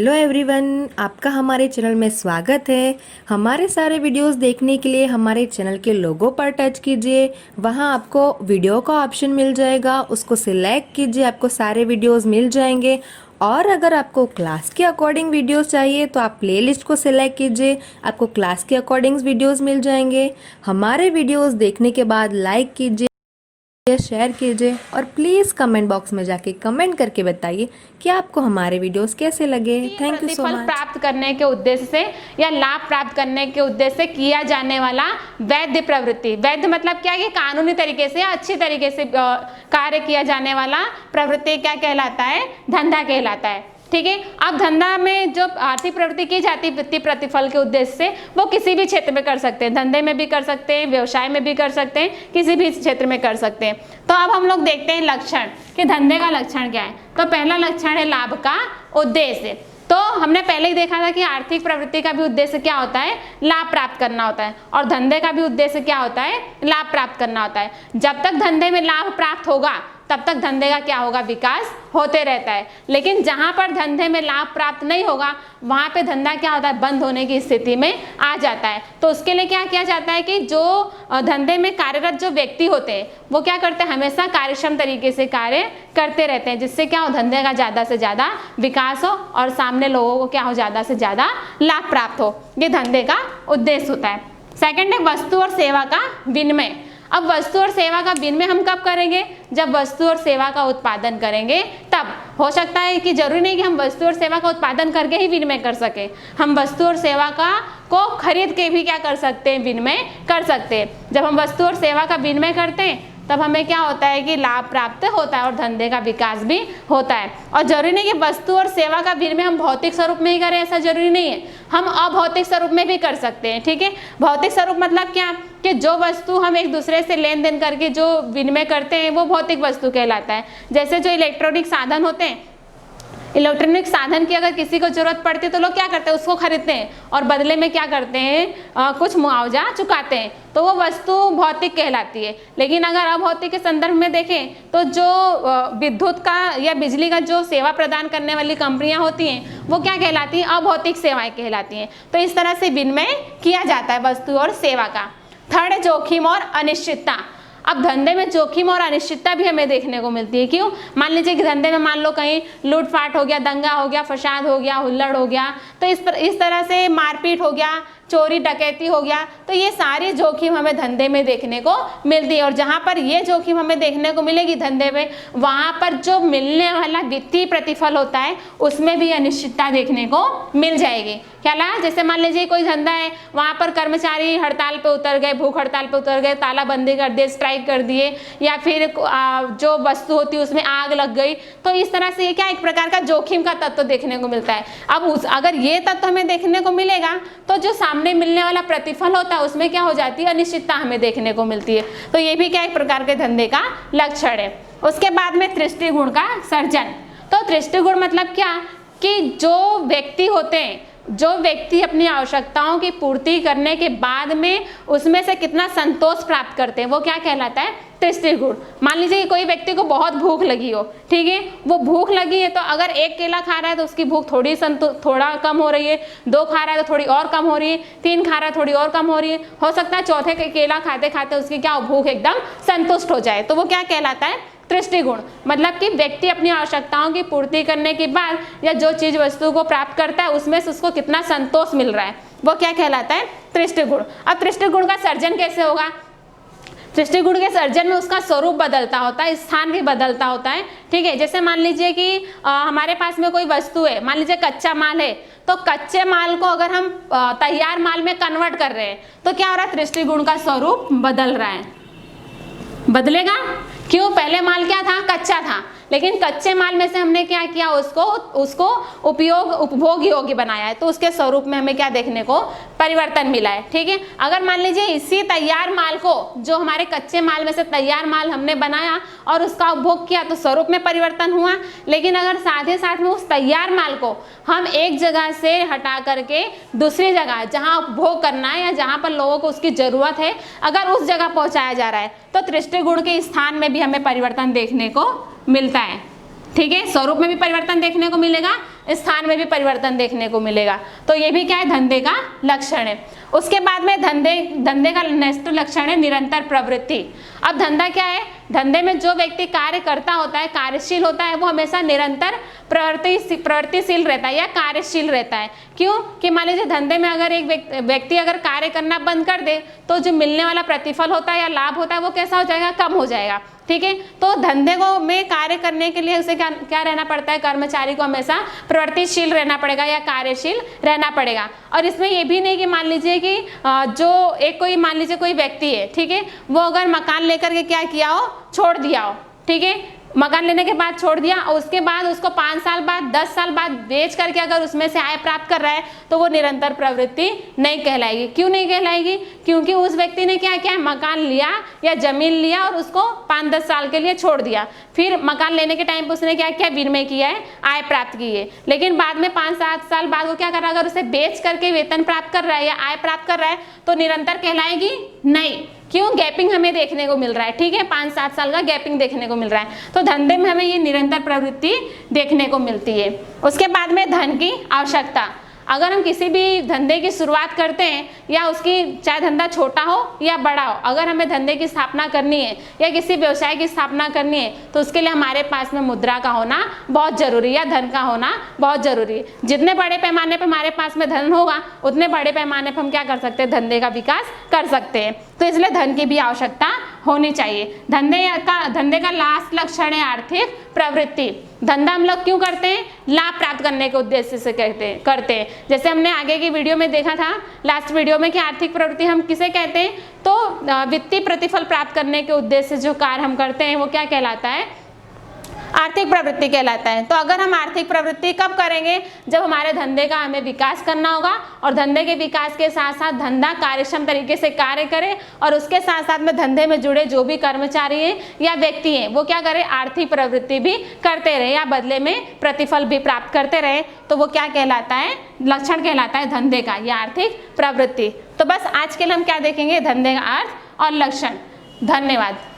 Hello everyone, आपका हमारे channel में स्वागत है। हमारे सारे वीडियोस देखने के लिए हमारे चैनल के लोगो पर टच कीजिए। वहां आपको वीडियो का ऑप्शन मिल जाएगा, उसको सिलेक्ट कीजिए, आपको सारे वीडियोस मिल जाएंगे। और अगर आपको क्लास के अकॉर्डिंग वीडियोस चाहिए तो आप प्लेलिस्ट को सिलेक्ट कीजिए, आपको क्लास के अकॉर्डिंग वीडियोस मिल जाएंगे। हमारे वीडियोस देखने के बाद लाइक कीजिए, शेयर कीजिए और प्लीज़ कमेंट बॉक्स में जाके कमेंट करके बताइए कि आपको हमारे वीडियोस कैसे लगे। थैंक यू सो प्रतिफल मच। प्राप्त करने के उद्देश्य से या लाभ प्राप्त करने के उद्देश्य से किया जाने वाला वैध प्रवृत्ति, वैध मतलब क्या है कि कानूनी तरीके से या अच्छी तरीके से कार्य किया जाने वाला प्रवृत्ति क्या कहलाता है? धंधा कहलाता है। ठीक है। अब धंधा में जो आर्थिक प्रवृत्ति की जाती है वित्तीय प्रतिफल के उद्देश्य से, वो किसी भी क्षेत्र में कर सकते हैं, धंधे में भी कर सकते हैं, व्यवसाय में भी कर सकते हैं, किसी भी क्षेत्र में कर सकते हैं। तो अब हम लोग देखते हैं लक्षण कि धंधे का लक्षण क्या है। तो पहला लक्षण है लाभ का उद्देश्य। तो हमने पहले ही देखा था कि आर्थिक प्रवृत्ति का भी उद्देश्य क्या होता है? लाभ प्राप्त करना होता है। और धंधे का भी उद्देश्य क्या होता है? लाभ प्राप्त करना होता है। जब तक धंधे में लाभ प्राप्त होगा तब तक धंधे का क्या होगा? विकास होते रहता है। लेकिन जहां पर धंधे में लाभ प्राप्त नहीं होगा वहां पे धंधा क्या होता है? बंद होने की स्थिति में आ जाता है। तो उसके लिए क्या किया जाता है कि जो धंधे में कार्यरत जो व्यक्ति होते हैं वो क्या करते हैं? हमेशा कार्यक्षम तरीके से कार्य करते रहते हैं, जिससे क्या हो? धंधे का ज्यादा से ज्यादा विकास हो और सामने लोगों को क्या हो? ज्यादा से ज्यादा लाभ प्राप्त हो। ये धंधे का उद्देश्य होता है। सेकंड है वस्तु और सेवा का विनिमय। अब वस्तु और सेवा का विनिमय हम कब करेंगे? जब वस्तु और सेवा का उत्पादन करेंगे तब। हो सकता है कि जरूरी नहीं कि हम वस्तु और सेवा का उत्पादन करके ही विनिमय कर सके, हम वस्तु और सेवा का को खरीद के भी क्या कर सकते हैं? विनिमय कर सकते हैं। जब हम वस्तु और सेवा का विनिमय करते हैं तब हमें क्या होता है कि लाभ प्राप्त होता है और धंधे का विकास भी होता है। और जरूरी नहीं कि वस्तु और सेवा का विनिमय हम भौतिक स्वरूप में ही करें, ऐसा जरूरी नहीं है, हम अभौतिक स्वरूप में भी कर सकते हैं। ठीक है। भौतिक स्वरूप मतलब क्या कि जो वस्तु हम एक दूसरे से लेन देन करके जो विनिमय करते हैं वो भौतिक वस्तु कहलाता है। जैसे जो इलेक्ट्रॉनिक साधन होते हैं, इलेक्ट्रॉनिक साधन की अगर किसी को जरूरत पड़ती है तो लोग क्या करते हैं? उसको खरीदते हैं और बदले में क्या करते हैं? कुछ मुआवजा चुकाते हैं, तो वो वस्तु भौतिक कहलाती है। लेकिन अगर अभौतिक के संदर्भ में देखें तो जो विद्युत का या बिजली का जो सेवा प्रदान करने वाली कंपनियां होती हैं वो क्या कहलाती हैं? अभौतिक सेवाएं कहलाती हैं। तो इस तरह से विनिमय किया जाता है वस्तु और सेवा का। थर्ड है जोखिम और अनिश्चितता। अब धंधे में जोखिम और अनिश्चितता भी हमें देखने को मिलती है। क्यों? मान लीजिए कि धंधे में मान लो कहीं लूटपाट हो गया, दंगा हो गया, फसाद हो गया, हुल्लड़ हो गया, तो इस तरह से मारपीट हो गया, चोरी डकैती हो गया, तो ये सारी जोखिम हमें धंधे में देखने को मिलती है। और जहां पर ये जोखिम हमें देखने को मिलेगी धंधे में, वहां पर जो मिलने वाला वित्तीय प्रतिफल होता है उसमें भी अनिश्चितता देखने को मिल जाएगी। क्या ला? जैसे मान लीजिए कोई धंधा है, वहां पर कर्मचारी हड़ताल पे उतर गए, भूख हड़ताल पे उतर गए, तालाबंदी कर दिए, स्ट्राइक कर दिए, या फिर जो वस्तु होती है उसमें आग लग गई, तो इस तरह से ये क्या एक प्रकार का जोखिम का तत्व देखने को मिलता है। अब अगर ये तत्व हमें देखने को मिलेगा तो जो सामने मिलने वाला प्रतिफल होता है उसमें क्या हो जाती है? अनिश्चितता हमें देखने को मिलती है। तो ये भी क्या एक प्रकार के धंधे का लक्षण है। उसके बाद में तृष्टि गुण का सर्जन। तो तृष्टि गुण मतलब क्या कि जो व्यक्ति होते हैं, जो व्यक्ति अपनी आवश्यकताओं की पूर्ति करने के बाद में उसमें से कितना संतोष प्राप्त करते हैं वो क्या कहलाता है? तृष्टि गुण। मान लीजिए कि कोई व्यक्ति को बहुत भूख लगी हो, ठीक है, वो भूख लगी है तो अगर एक केला खा रहा है तो उसकी भूख थोड़ा कम हो रही है, 2 खा रहा है तो थोड़ी और कम हो रही है, 3 खा रहा है थोड़ी और कम हो रही है, हो सकता है चौथे केला खाते खाते उसकी क्या भूख एकदम संतुष्ट हो जाए, तो वो क्या कहलाता है? तृष्टि गुण। मतलब कि व्यक्ति अपनी आवश्यकताओं की पूर्ति करने के बाद या जो चीज वस्तु को प्राप्त करता है उसमें से उसको कितना संतोष मिल रहा है वो क्या कहलाता है? तृष्टि गुण। अब तृष्टि गुण का सर्जन कैसे होगा? तृष्टि गुण के सर्जन में उसका स्वरूप बदलता होता है, स्थान भी बदलता होता है। ठीक है। जैसे मान लीजिए कि हमारे पास में कोई वस्तु है, मान लीजिए कच्चा माल है, तो कच्चे माल को अगर हम तैयार माल में कन्वर्ट कर रहे हैं तो क्या हो रहा है? तृष्टि गुण का स्वरूप बदल रहा है, बदलेगा। क्यों? पहले माल क्या था? कच्चा था, लेकिन कच्चे माल में से हमने क्या किया? उसको उपभोग योग्य बनाया है, तो उसके स्वरूप में हमें क्या देखने को? परिवर्तन मिला है। ठीक है। अगर मान लीजिए इसी तैयार माल को, जो हमारे कच्चे माल में से तैयार माल हमने बनाया और उसका उपभोग किया तो स्वरूप में परिवर्तन हुआ, लेकिन अगर साथ ही साथ में उस तैयार माल को हम एक जगह से हटा करके दूसरी जगह जहाँ उपभोग करना है या जहाँ पर लोगों को उसकी जरूरत है अगर उस जगह पहुँचाया जा रहा है तो तृष्टि गुण के स्थान में भी हमें परिवर्तन देखने को मिलता है। ठीक है, स्वरूप में भी परिवर्तन देखने को मिलेगा, स्थान में भी परिवर्तन देखने को मिलेगा। तो ये भी क्या है, धंधे का लक्षण है। उसके बाद में धंधे का नेक्स्ट लक्षण है निरंतर प्रवृत्ति। अब धंधा क्या है, धंधे में जो व्यक्ति कार्य करता होता है, कार्यशील होता है, वो हमेशा निरंतर प्रवृत्तिशील रहता है या कार्यशील रहता है। क्यों कि मान लीजिए धंधे में अगर एक व्यक्ति अगर कार्य करना बंद कर दे तो जो मिलने वाला प्रतिफल होता है या लाभ होता है वो कैसा हो जाएगा, कम हो जाएगा। ठीक है, तो धंधे को में कार्य करने के लिए उसे क्या रहना पड़ता है, कर्मचारी को हमेशा प्रवृत्तिशील रहना पड़ेगा या कार्यशील रहना पड़ेगा। और इसमें ये भी नहीं कि मान लीजिए कि जो एक कोई मान लीजिए कोई व्यक्ति है, ठीक है, वो अगर मकान लेकर के क्या किया हो, छोड़ दिया हो, ठीक है, मकान लेने के बाद छोड़ दिया और उसके बाद उसको 5 साल बाद 10 साल बाद बेच करके अगर उसमें से आय प्राप्त कर रहा है तो वो निरंतर प्रवृत्ति नहीं कहलाएगी। क्यों नहीं कहलाएगी, क्योंकि उस व्यक्ति ने क्या किया, मकान लिया या जमीन लिया और उसको 5-10 साल के लिए छोड़ दिया, फिर मकान लेने के टाइम पे उसने क्या किया, विनिमय किया है, आय प्राप्त की है, लेकिन बाद में 5-7 साल बाद वो क्या कर रहा है, अगर उसे बेच करके वेतन प्राप्त कर रहा है या आय प्राप्त कर रहा है तो निरंतर कहलाएगी नहीं। क्यों, गैपिंग हमें देखने को मिल रहा है। ठीक है, 5-7 साल का गैपिंग देखने को मिल रहा है। तो धंधे में हमें ये निरंतर प्रवृत्ति देखने को मिलती है। उसके बाद में धन की आवश्यकता। अगर हम किसी भी धंधे की शुरुआत करते हैं या उसकी चाहे धंधा छोटा हो या बड़ा हो, अगर हमें धंधे की स्थापना करनी है या किसी व्यवसाय की स्थापना करनी है तो उसके लिए हमारे पास में मुद्रा का होना बहुत जरूरी है, धन का होना बहुत जरूरी है। जितने बड़े पैमाने पर हमारे पास में धन होगा उतने बड़े पैमाने पर हम क्या कर सकते हैं, धंधे का विकास कर सकते हैं। तो इसलिए धन की भी आवश्यकता होनी चाहिए। धंधे का लास्ट लक्षण है आर्थिक प्रवृत्ति। धंधा हम लोग क्यों करते हैं, लाभ प्राप्त करने के उद्देश्य से करते हैं। जैसे हमने आगे की वीडियो में देखा था, लास्ट वीडियो में, कि आर्थिक प्रवृत्ति हम किसे कहते हैं, तो वित्तीय प्रतिफल प्राप्त करने के उद्देश्य से जो कार्य हम करते हैं वो क्या कहलाता है, आर्थिक प्रवृत्ति कहलाता है। तो अगर हम आर्थिक प्रवृत्ति कब करेंगे, जब हमारे धंधे का हमें विकास करना होगा और धंधे के विकास के साथ साथ धंधा कार्यक्षम तरीके से कार्य करे और उसके साथ साथ में धंधे में जुड़े जो भी कर्मचारी हैं या व्यक्ति हैं वो क्या करें, आर्थिक प्रवृत्ति भी करते रहे या बदले में प्रतिफल भी प्राप्त करते रहे, तो वो क्या कहलाता है, लक्षण कहलाता है धंधे का या आर्थिक प्रवृत्ति। तो बस आज के लिए हम क्या देखेंगे, धंधे का अर्थ और लक्षण। धन्यवाद।